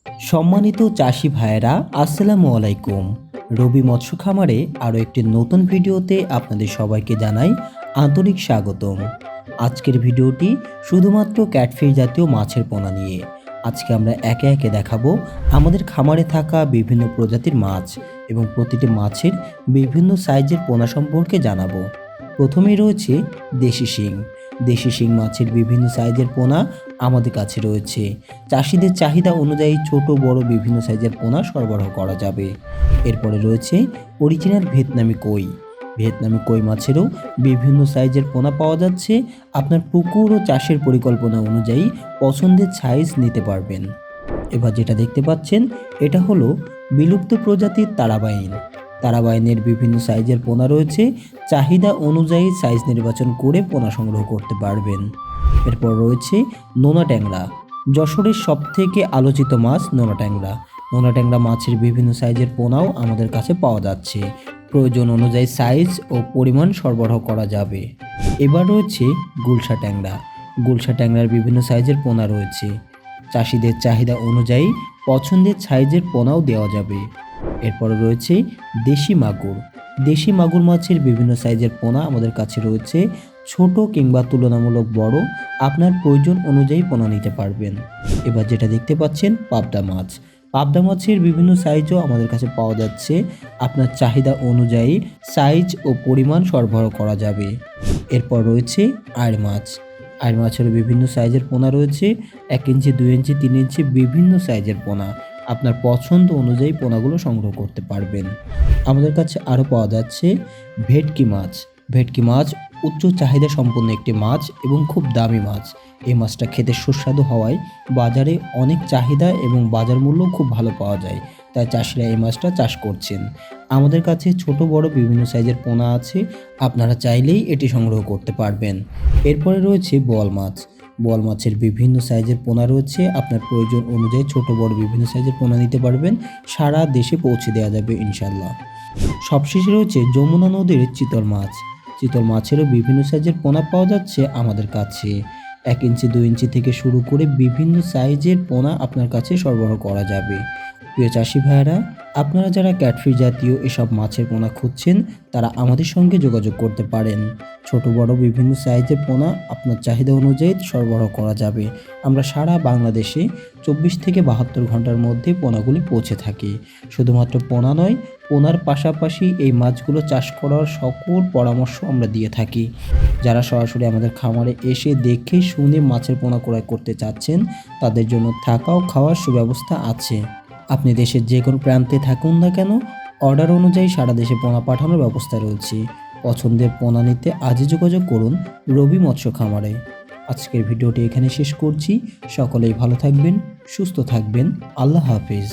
সম্মানিত চাষি ভাইয়েরা, আসসালামু আলাইকুম। রবি মৎস্য খামারে আরও একটি নতুন ভিডিওতে আপনাদের সবাইকে জানাই আন্তরিক স্বাগতম। আজকের ভিডিওটি শুধুমাত্র ক্যাটফিশ জাতীয় মাছের পোনা নিয়ে। আজকে আমরা একে একে দেখাবো আমাদের খামারে থাকা বিভিন্ন প্রজাতির মাছ এবং প্রতিটি মাছের বিভিন্ন সাইজের পোনা সম্পর্কে জানাবো। প্রথমেই রয়েছে দেশি শিং। দেশি শিং মাছের বিভিন্ন সাইজের পোনা আমাদের কাছে রয়েছে। চাষিদের চাহিদা অনুযায়ী ছোট বড় বিভিন্ন সাইজের পোনা সরবরাহ করা যাবে। এরপরে রয়েছে অরিজিনাল ভিয়েতনামি কই। ভিয়েতনামি কই মাছেরও বিভিন্ন সাইজের পোনা পাওয়া যাচ্ছে। আপনার পুকুর ও চাষের পরিকল্পনা অনুযায়ী পছন্দের সাইজ নিতে পারবেন। এবার যেটা দেখতে পাচ্ছেন, এটা হলো বিলুপ্ত প্রজাতির তারাবাইন। তারাবাইনের বিভিন্ন সাইজের পোনা রয়েছে। চাহিদা অনুযায়ী সাইজ নির্বাচন করে পোনা সংগ্রহ করতে পারবেন। এরপর রয়েছে নোনা ট্যাংরা। যশোরের সবথেকে আলোচিত মাছ নোনা ট্যাংরা। নোনা ট্যাংরা মাছের বিভিন্ন সাইজের পোনাও আমাদের কাছে পাওয়া যাচ্ছে। প্রয়োজন অনুযায়ী সাইজ ও পরিমাণ সরবরাহ করা যাবে। এবার রয়েছে গুলশা ট্যাংরা। গুলশা ট্যাংরার বিভিন্ন সাইজের পোনা রয়েছে। চাষিদের চাহিদা অনুযায়ী পছন্দের সাইজের পোনাও দেওয়া যাবে। এরপর রয়েছে দেশি মাগুর। দেশি মাগুর মাছের বিভিন্ন সাইজের পোনা আমাদের কাছে রয়েছে। ছোট কিংবা তুলনামূলক বড়, আপনার প্রয়োজন অনুযায়ী পোনা নিতে পারবেন। এবার যেটা দেখতে পাচ্ছেন, পাবদা মাছ। পাবদা মাছের বিভিন্ন সাইজও আমাদের কাছে পাওয়া যাচ্ছে। আপনার চাহিদা অনুযায়ী সাইজ ও পরিমাণ সরবরাহ করা যাবে। এরপর রয়েছে আড় মাছ। আড় মাছেরও বিভিন্ন সাইজের পোনা রয়েছে। 1 ইঞ্চি, 2 ইঞ্চি, 3 ইঞ্চি বিভিন্ন সাইজের পোনা। আপনার পছন্দ অনুযায়ী পোনাগুলো সংগ্রহ করতে পারবেন। আমাদের কাছে আরও পাওয়া যাচ্ছে ভেটকি মাছ। ভেটকি মাছ উচ্চ চাহিদা সম্পন্ন একটি মাছ এবং খুব দামি মাছ। এই মাছটা খেতে সুস্বাদু হওয়ায় বাজারে অনেক চাহিদা এবং বাজার মূল্য খুব ভালো পাওয়া যায়, তাই চাষিরা এই মাছটা চাষ করছেন। আমাদের কাছে ছোট বড় বিভিন্ন সাইজের পোনা আছে, আপনারা চাইলেই এটি সংগ্রহ করতে পারবেন। এরপরে রয়েছে বোয়াল মাছ। বোয়াল মাছের বিভিন্ন সাইজের পোনা রয়েছে। আপনার প্রয়োজন অনুযায়ী ছোট বড় বিভিন্ন সাইজের পোনা নিতে পারবেন। সারা দেশে পৌঁছে দেওয়া যাবে ইনশাল্লাহ। সবশেষে রয়েছে যমুনা নদীর চিতল মাছ। চিতল মাছেরও বিভিন্ন সাইজের পোনা পাওয়া যাচ্ছে আমাদের কাছে। 1 ইঞ্চি, 2 ইঞ্চি থেকে শুরু করে বিভিন্ন সাইজের পোনা আপনার কাছে সরবরাহ করা যাবে। প্রিয় চাষি ভাইয়েরা, আপনারা যারা ক্যাটফিশ জাতীয় এসব মাছের পোনা খুঁজছেন, তারা আমাদের সঙ্গে যোগাযোগ করতে পারেন। ছোট বড় বিভিন্ন সাইজের পোনা আপনার চাহিদা অনুযায়ী সরবরাহ করা যাবে। আমরা সারা বাংলাদেশে 24 থেকে 72 ঘন্টার মধ্যে পোনাগুলি পৌঁছে থাকি। শুধুমাত্র পোনা নয়, পোনার পাশাপাশি এই মাছগুলো চাষ করার সকল পরামর্শ আমরা দিয়ে থাকি। যারা সরাসরি আমাদের খামারে এসে দেখে শুনে মাছের পোনা ক্রয় করতে চাচ্ছেন, তাদের জন্য থাকা ও খাওয়ার সুব্যবস্থা আছে। আপনি দেশের যে কোনো প্রান্তে থাকুন না কেন, অর্ডার অনুযায়ী সারা দেশে পোনা পাঠানোর ব্যবস্থা রয়েছে। পছন্দের পোনা নিতে আজই যোগাযোগ করুন রবি মৎস্য খামারে। আজকের ভিডিওটি এখানে শেষ করছি। সকলেই ভালো থাকবেন, সুস্থ থাকবেন। আল্লাহ হাফেজ।